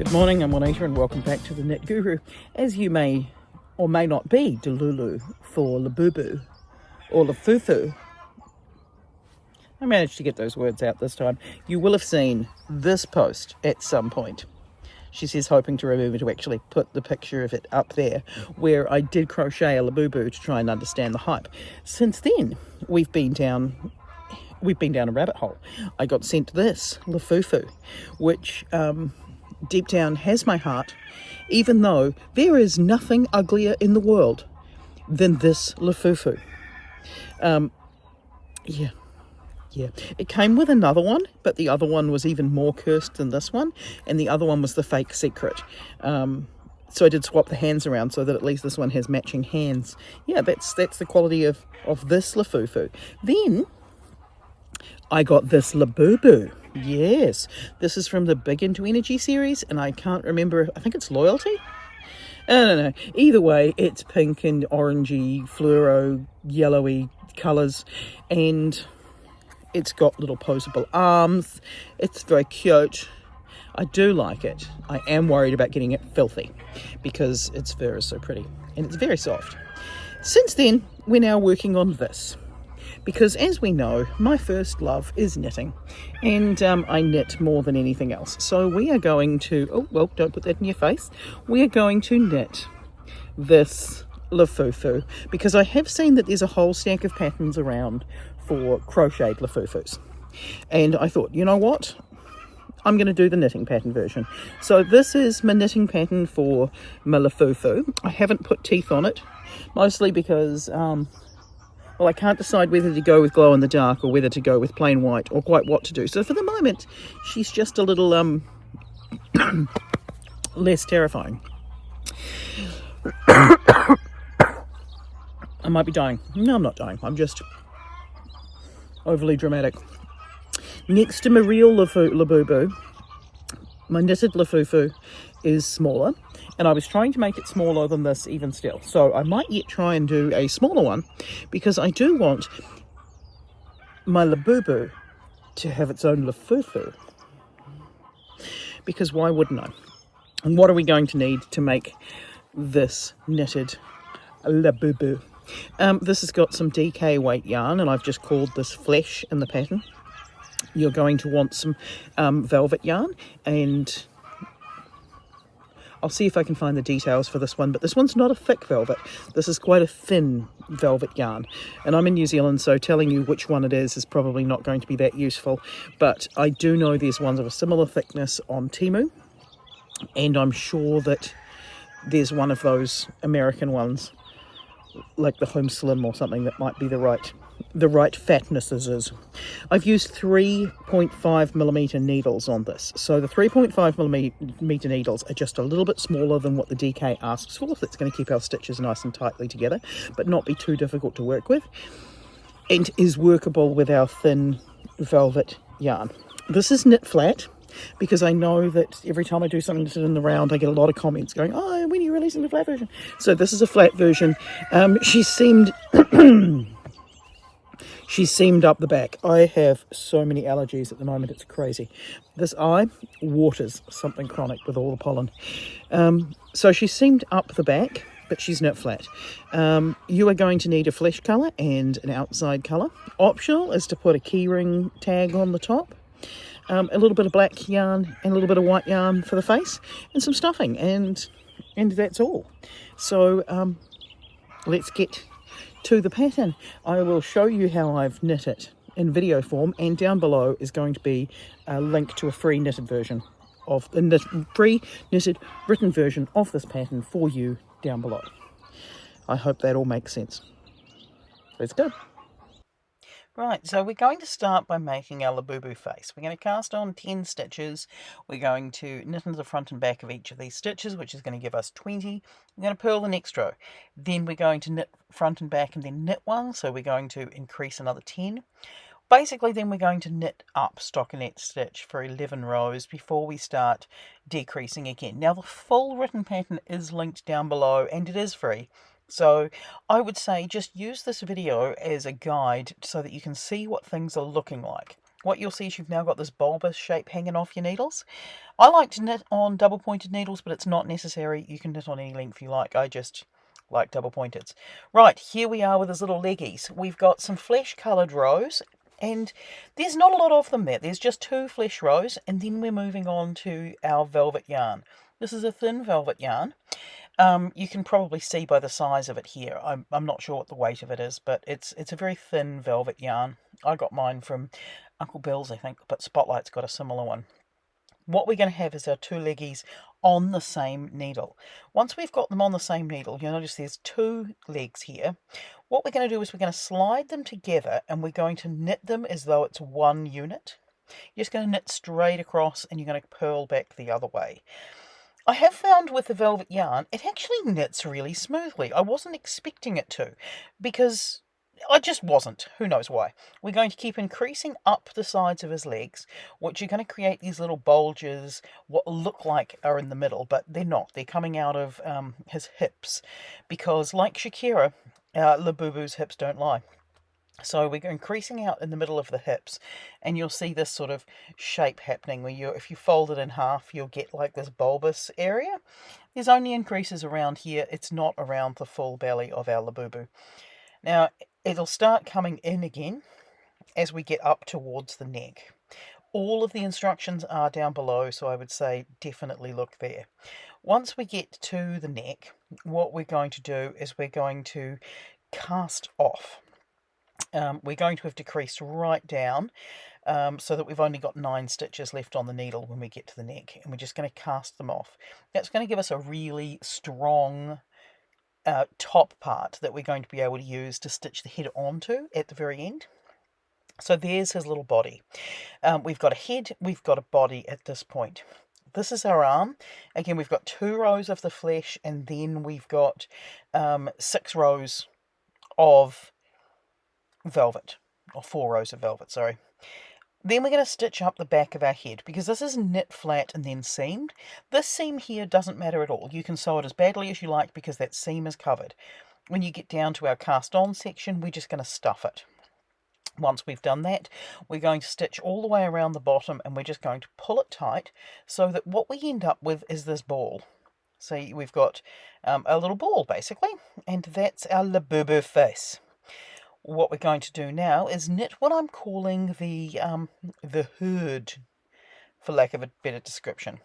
Good morning, I'm Juanita and welcome back to the Knit Guru. As you may or may not be Delulu for Labubu or Lafufu, I managed to get those words out this time. You will have seen this post at some point. She says hoping to remember to actually put the picture of it up there, where I did crochet a Labubu to try and understand the hype. Since then, we've been down a rabbit hole. I got sent this Lafufu, which deep down has my heart, even though there is nothing uglier in the world than this Lafufu. Yeah. It came with another one, but the other one was even more cursed than this one, and the other one was the fake secret. So I did swap the hands around so that at least this one has matching hands. Yeah, that's the quality of this Lafufu. Then I got this Labubu. Yes, this is from the Big Into Energy series, and I can't remember, I think it's Loyalty? I don't know. Either way, it's pink and orangey, fluoro, yellowy colours, and it's got little posable arms. It's very cute. I do like it. I am worried about getting it filthy because its fur is so pretty and it's very soft. Since then, we're now working on this. Because as we know, my first love is knitting, and I knit more than anything else. So we are going to, oh, well, don't put that in your face. We are going to knit this Lafufu, because I have seen that there's a whole stack of patterns around for crocheted Lafufus. And I thought, you know what? I'm going to do the knitting pattern version. So this is my knitting pattern for my Lafufu. I haven't put teeth on it, mostly because well, I can't decide whether to go with glow in the dark or whether to go with plain white, or quite what to do. So for the moment, she's just a little less terrifying. I might be dying. No, I'm not dying. I'm just overly dramatic. Next to my real Labubu, my knitted Lafufu is smaller, and I was trying to make it smaller than this even still. So I might yet try and do a smaller one, because I do want my Labubu to have its own Lafufu. Because why wouldn't I? And what are we going to need to make this knitted Labubu? This has got some DK weight yarn, and I've just called this flesh in the pattern. You're going to want some velvet yarn, and I'll see if I can find the details for this one, but this one's not a thick velvet. This is quite a thin velvet yarn, and I'm in New Zealand, so telling you which one it is probably not going to be that useful, but I do know there's ones of a similar thickness on Temu, and I'm sure that there's one of those American ones, like the Home Slim or something, that might be the right fatnesses. I've used 3.5mm needles on this. So the 3.5mm needles are just a little bit smaller than what the DK asks for. So that's going to keep our stitches nice and tightly together, but not be too difficult to work with, and is workable with our thin velvet yarn. This is knit flat, because I know that every time I do something knitted in the round, I get a lot of comments going, oh, when are you releasing the flat version? So this is a flat version. She seamed She's seamed up the back. I have so many allergies at the moment, it's crazy. This eye waters something chronic with all the pollen. So she's seamed up the back, but she's knit flat. You are going to need a flesh colour and an outside colour. Optional is to put a keyring tag on the top, a little bit of black yarn and a little bit of white yarn for the face, and some stuffing, and that's all. So let's get to the pattern. I will show you how I've knit it in video form, and down below is going to be a link to a free knitted version of the free knitted written version of this pattern for you down below. I hope that all makes sense. Let's go. Right, so we're going to start by making our Labubu face. We're going to cast on 10 stitches. We're going to knit into the front and back of each of these stitches, which is going to give us 20. We're going to purl the next row. Then we're going to knit front and back and then knit one, so we're going to increase another 10. Basically, then we're going to knit up stockinette stitch for 11 rows before we start decreasing again. Now, the full written pattern is linked down below, and it is free. So I would say just use this video as a guide so that you can see what things are looking like. what you'll see is you've now got this bulbous shape hanging off your needles. I like to knit on double pointed needles, but it's not necessary. You can knit on any length you like. I just like double pointeds. Right, here we are with his little leggies. We've got some flesh coloured rows, and there's not a lot of them there. There's just 2 flesh rows, and then we're moving on to our velvet yarn. This is a thin velvet yarn. You can probably see by the size of it here. I'm not sure what the weight of it is, but it's a very thin velvet yarn. I got mine from Uncle Bill's, I think, but Spotlight's got a similar one. What we're going to have is our 2 leggies on the same needle. Once we've got them on the same needle, you'll notice there's 2 legs here. What we're going to do is we're going to slide them together, and we're going to knit them as though it's one unit. You're just going to knit straight across, and you're going to purl back the other way. I have found with the velvet yarn, it actually knits really smoothly. I wasn't expecting it to, because I just wasn't. Who knows why. We're going to keep increasing up the sides of his legs, which are going to create these little bulges, what look like are in the middle, but they're not. They're coming out of his hips, because like Shakira, Labubu's hips don't lie. So we're increasing out in the middle of the hips, and you'll see this sort of shape happening where if you fold it in half, you'll get like this bulbous area. There's only increases around here. It's not around the full belly of our Labubu. Now, it'll start coming in again as we get up towards the neck. All of the instructions are down below, so I would say definitely look there. Once we get to the neck, what we're going to do is we're going to cast off. We're going to have decreased right down so that we've only got 9 stitches left on the needle when we get to the neck, and we're just going to cast them off. That's going to give us a really strong top part that we're going to be able to use to stitch the head onto at the very end. So there's his little body. We've got a head, we've got a body at this point. This is our arm. Again, we've got 2 rows of the flesh, and then we've got 6 rows of velvet, or 4 rows of velvet, sorry. Then we're going to stitch up the back of our head, because this is knit flat and then seamed. This seam here doesn't matter at all. You can sew it as badly as you like, because that seam is covered. When you get down to our cast on section, we're just going to stuff it. Once we've done that, we're going to stitch all the way around the bottom, and we're just going to pull it tight so that what we end up with is this ball. So we've got a little ball basically, and that's our Labubu face. What we're going to do now is knit what I'm calling the hood, for lack of a better description.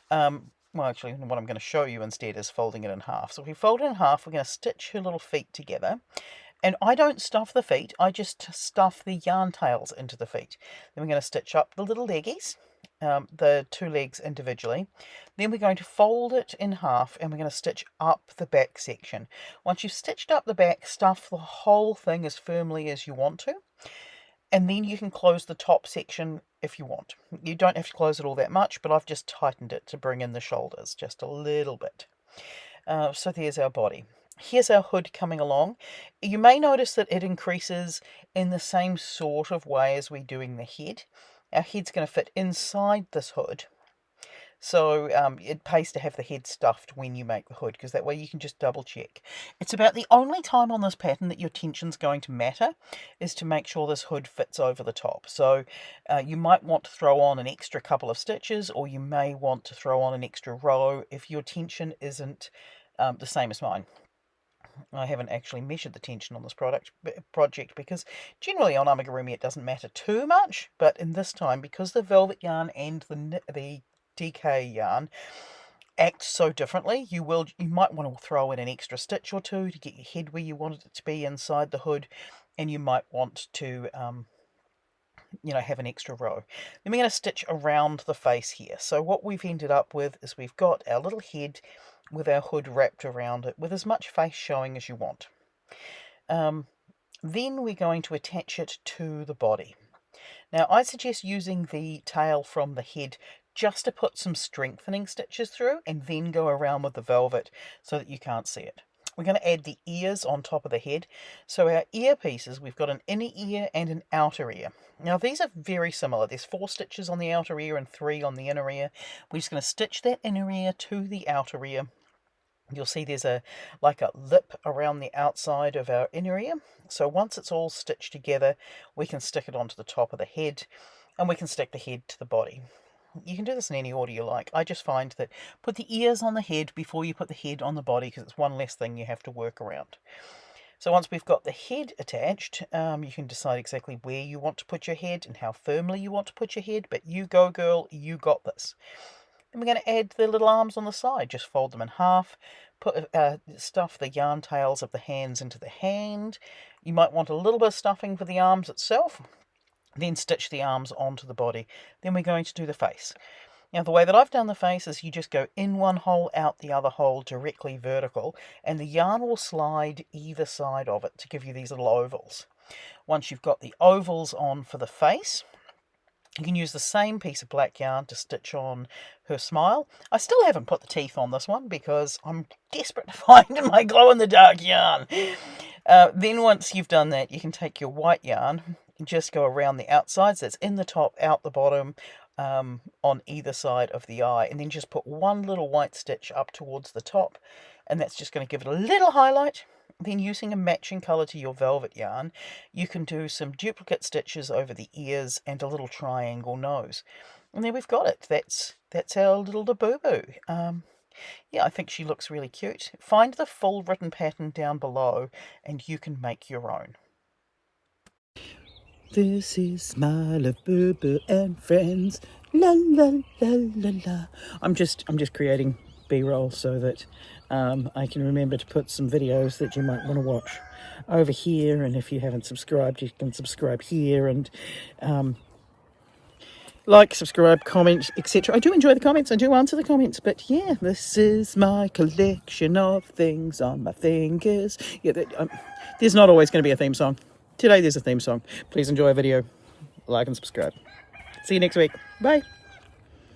Well, actually, what I'm going to show you instead is folding it in half. So if we fold it in half, we're going to stitch her little feet together. And I don't stuff the feet, I just stuff the yarn tails into the feet. Then we're going to stitch up the little leggies, the 2 legs individually. Then we're going to fold it in half, and we're going to stitch up the back section. Once you've stitched up the back, stuff the whole thing as firmly as you want to, and then you can close the top section if you want. You don't have to close it all that much, but I've just tightened it to bring in the shoulders just a little bit. So there's our body. Here's our hood coming along. You may notice that it increases in the same sort of way as we're doing the head. Our head's going to fit inside this hood. So it pays to have the head stuffed when you make the hood, because that way you can just double check. It's about the only time on this pattern that your tension's going to matter is to make sure this hood fits over the top. So you might want to throw on an extra couple of stitches, or you may want to throw on an extra row if your tension isn't the same as mine. I haven't actually measured the tension on this project because generally on amigurumi it doesn't matter too much, but in this time, because the velvet yarn and the DK yarn act so differently, you might want to throw in an extra stitch or 2 to get your head where you want it to be inside the hood, and you might want to have an extra row. Then we're going to stitch around the face here. So what we've ended up with is we've got our little head with our hood wrapped around it, with as much face showing as you want. Then we're going to attach it to the body. Now I suggest using the tail from the head just to put some strengthening stitches through, and then go around with the velvet so that you can't see it. We're going to add the ears on top of the head. So our ear pieces, we've got an inner ear and an outer ear. Now these are very similar. There's 4 stitches on the outer ear and 3 on the inner ear. We're just going to stitch that inner ear to the outer ear. You'll see there's like a lip around the outside of our inner ear. So once it's all stitched together, we can stick it onto the top of the head, and we can stick the head to the body. You can do this in any order you like. I just find that put the ears on the head before you put the head on the body, because it's one less thing you have to work around. So once we've got the head attached, you can decide exactly where you want to put your head and how firmly you want to put your head, but you go, girl, you got this. Then we're going to add the little arms on the side. Just fold them in half, stuff the yarn tails of the hands into the hand. You might want a little bit of stuffing for the arms itself, then stitch the arms onto the body. Then we're going to do the face. Now, the way that I've done the face is you just go in one hole, out the other hole, directly vertical, and the yarn will slide either side of it to give you these little ovals. Once you've got the ovals on for the face, you can use the same piece of black yarn to stitch on her smile. I still haven't put the teeth on this one because I'm desperate to find my glow-in-the-dark yarn. Then once you've done that, you can take your white yarn and just go around the outsides. That's in the top, out the bottom, on either side of the eye, and then just put one little white stitch up towards the top, and that's just going to give it a little highlight. Then using a matching colour to your velvet yarn, you can do some duplicate stitches over the ears and a little triangle nose. And there we've got it. That's our little Labubu. Yeah, I think she looks really cute. Find the full written pattern down below and you can make your own. This is my Labubu and friends. La la la la la. I'm just creating B-roll so that I can remember to put some videos that you might want to watch over here, and if you haven't subscribed, you can subscribe here, and like, subscribe, comment, etc. I do enjoy the comments, I do answer the comments, but yeah, this is my collection of things on my fingers. Yeah, there's not always going to be a theme song. Today there's a theme song. Please enjoy a video, like and subscribe. See you next week. Bye.